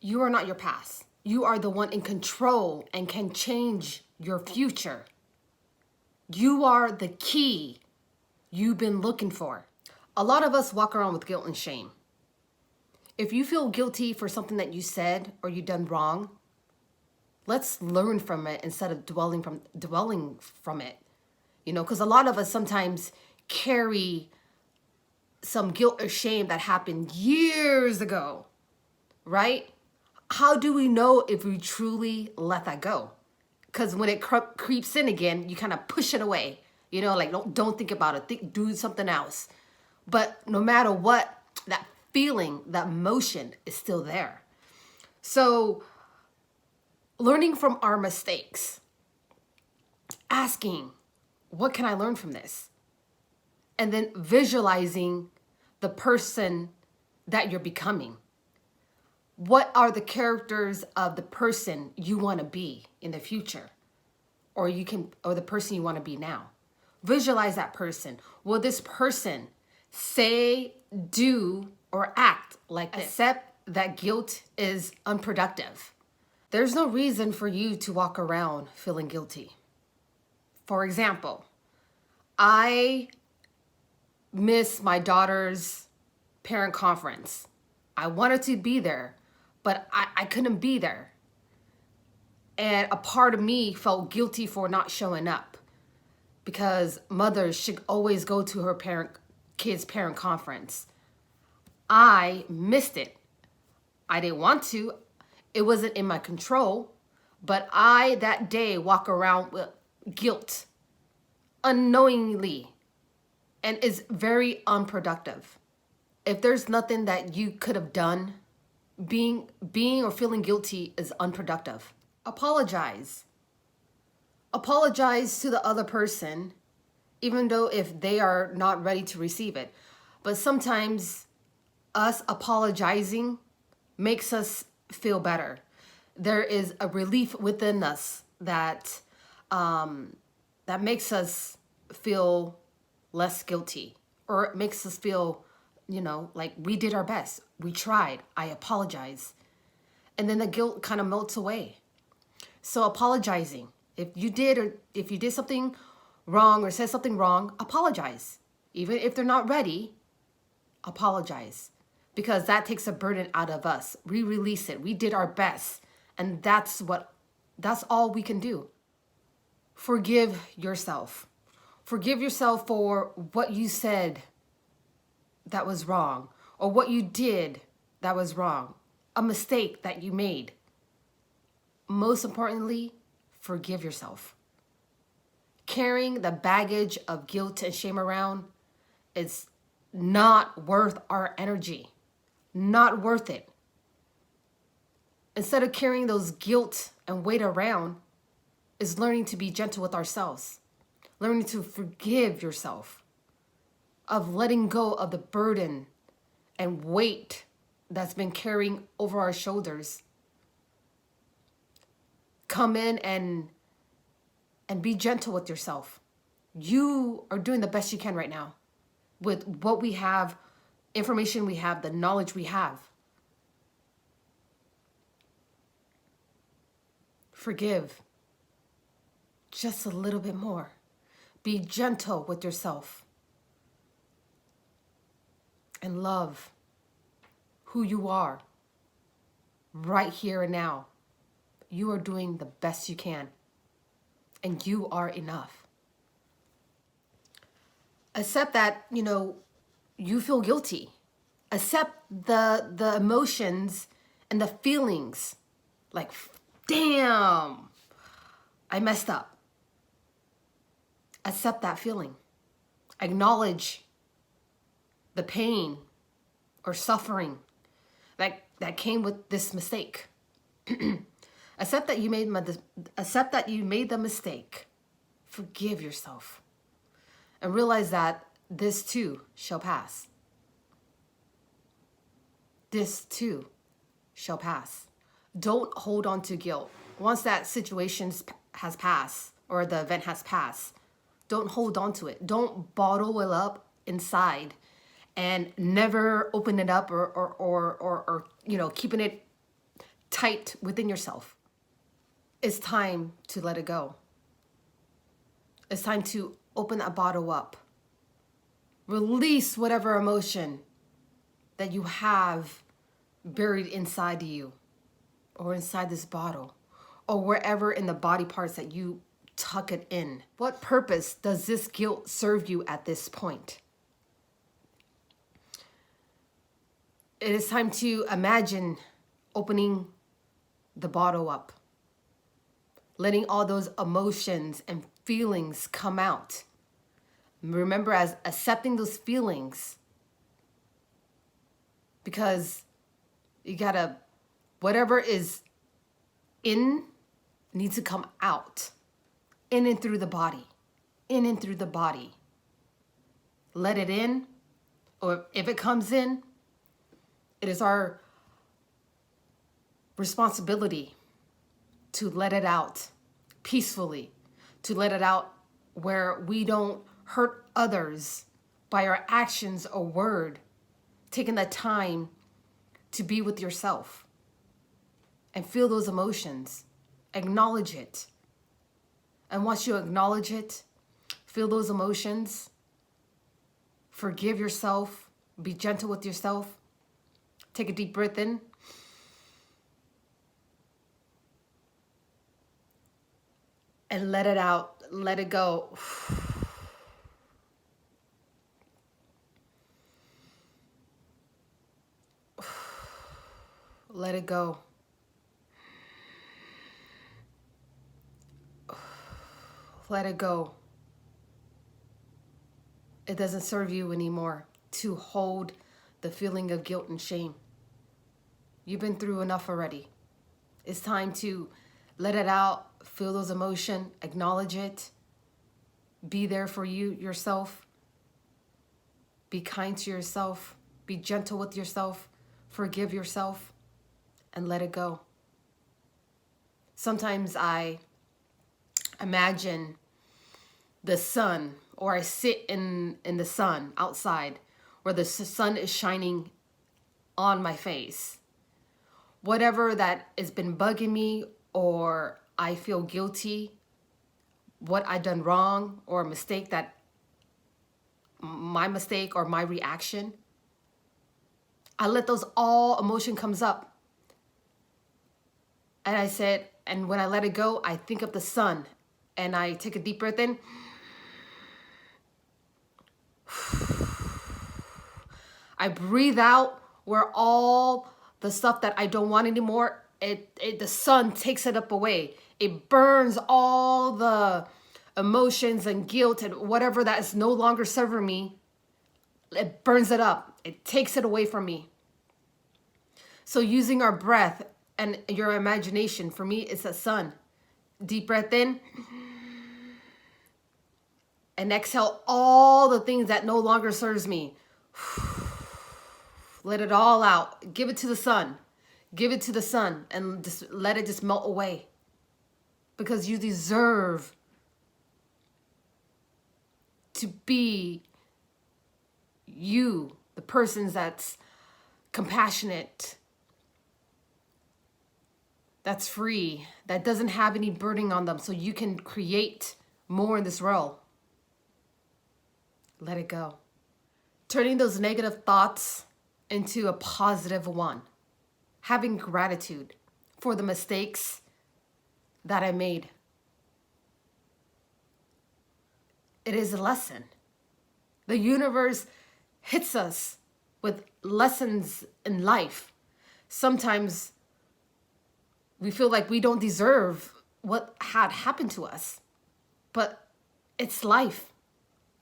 You are not your past. You are the one in control and can change your future. You are the key you've been looking for. A lot of us walk around with guilt and shame. If you feel guilty for something that you said or you done wrong, let's learn from it instead of dwelling from it. Because a lot of us sometimes carry some guilt or shame that happened years ago, right? How do we know if we truly let that go? Because when it creeps in again, you kind of push it away. Like don't think about it. Do something else. But no matter what, that feeling, that emotion is still there. So learning from our mistakes, asking, what can I learn from this? And then visualizing the person that you're becoming. What are the characters of the person you want to be in the future? Or the person you want to be now. Visualize that person. Will this person say, do, or act like this? Accept that guilt is unproductive. There's no reason for you to walk around feeling guilty. For example, I miss my daughter's parent conference. I wanted to be there, but I couldn't be there. And a part of me felt guilty for not showing up because mothers should always go to her kid's parent conference. I missed it. I didn't want to. It wasn't in my control, but I that day walk around with guilt unknowingly, and it's very unproductive. If there's nothing that you could have done, being or feeling guilty is unproductive. Apologize. Apologize to the other person, even though if they are not ready to receive it. But sometimes us apologizing makes us feel better. There is a relief within us that makes us feel less guilty, or it makes us feel, like we did our best. We tried. I apologize. And then the guilt kind of melts away. So apologizing. If you did something wrong or said something wrong, apologize. Even if they're not ready, apologize. Because that takes a burden out of us. We release it. We did our best. And that's all we can do. Forgive yourself. Forgive yourself for what you said that was wrong, or what you did that was wrong, a mistake that you made. Most importantly, forgive yourself. Carrying the baggage of guilt and shame around is not worth our energy. Not worth it. Instead of carrying those guilt and weight around, is learning to be gentle with ourselves. Learning to forgive yourself. Of letting go of the burden and weight that's been carrying over our shoulders. Come in and be gentle with yourself. You are doing the best you can right now with what we have, information we have, the knowledge we have. Forgive just a little bit more. Be gentle with yourself. And love who you are right here and now. You are doing the best you can. And you are enough. Accept that, you feel guilty. Accept the emotions and the feelings. Like, damn, I messed up. Accept that feeling. Acknowledge the pain or suffering that came with this mistake. Accept that you made the mistake. Forgive yourself. And realize that this too shall pass. This too shall pass. Don't hold on to guilt. Once that situation has passed or the event has passed, don't hold on to it. Don't bottle it up inside and never open it up or keeping it tight within yourself. It's time to let it go. It's time to open that bottle up. Release whatever emotion that you have buried inside you, or inside this bottle, or wherever in the body parts that you tuck it in. What purpose does this guilt serve you at this point? It is time to imagine opening the bottle up, letting all those emotions and feelings come out. Remember, as accepting those feelings, because you gotta, whatever is in needs to come out, in and through the body, in and through the body. Let it in, or if it comes in, it is our responsibility to let it out peacefully, to let it out where we don't hurt others by our actions or word, taking the time to be with yourself and feel those emotions, acknowledge it. And once you acknowledge it, feel those emotions, forgive yourself, be gentle with yourself, take a deep breath in. And let it out, let it go. Let it go. Let it go. It doesn't serve you anymore to hold the feeling of guilt and shame. You've been through enough already. It's time to let it out, feel those emotions, acknowledge it, be there for you, yourself, be kind to yourself, be gentle with yourself, forgive yourself, and let it go. Sometimes I imagine the sun, or I sit in the sun outside where the sun is shining on my face. Whatever that has been bugging me, or I feel guilty, what I done wrong, or a mistake, that my mistake or my reaction, I let those all emotion comes up. And I said, and when I let it go, I think of the sun, and I take a deep breath in. I breathe out where all the stuff that I don't want anymore, the sun takes it up away. It burns all the emotions and guilt and whatever that is no longer serving me. It burns it up. It takes it away from me. So using our breath and your imagination, for me, it's the sun. Deep breath in. And exhale all the things that no longer serves me. Let it all out. Give it to the sun. Give it to the sun and just let it just melt away. Because you deserve to be you, the person that's compassionate, that's free, that doesn't have any burden on them, so you can create more in this world. Let it go. Turning those negative thoughts into a positive one. Having gratitude for the mistakes that I made. It is a lesson. The universe hits us with lessons in life. Sometimes we feel like we don't deserve what had happened to us, but it's life.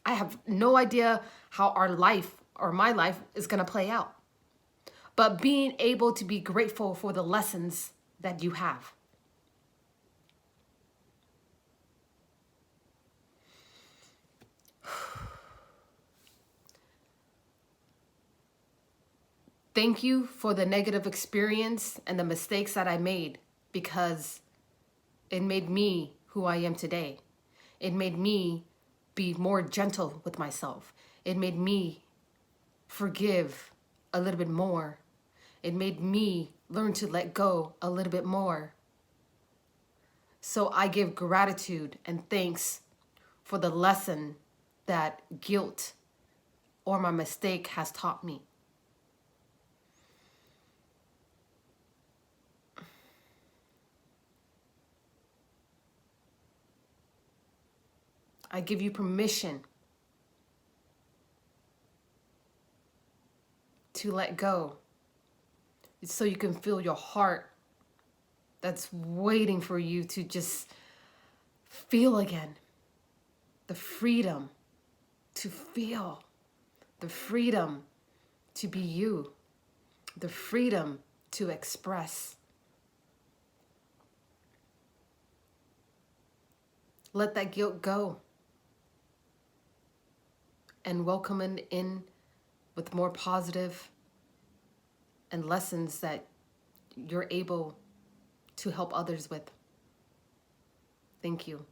I have no idea how our life or my life is going to play out. But being able to be grateful for the lessons that you have. Thank you for the negative experience and the mistakes that I made, because it made me who I am today. It made me be more gentle with myself. It made me forgive a little bit more. It made me learn to let go a little bit more. So I give gratitude and thanks for the lesson that guilt or my mistake has taught me. I give you permission to let go so you can feel your heart that's waiting for you to just feel again. The freedom to feel, the freedom to be you, the freedom to express. Let that guilt go and welcome it in with more positive and lessons that you're able to help others with. Thank you.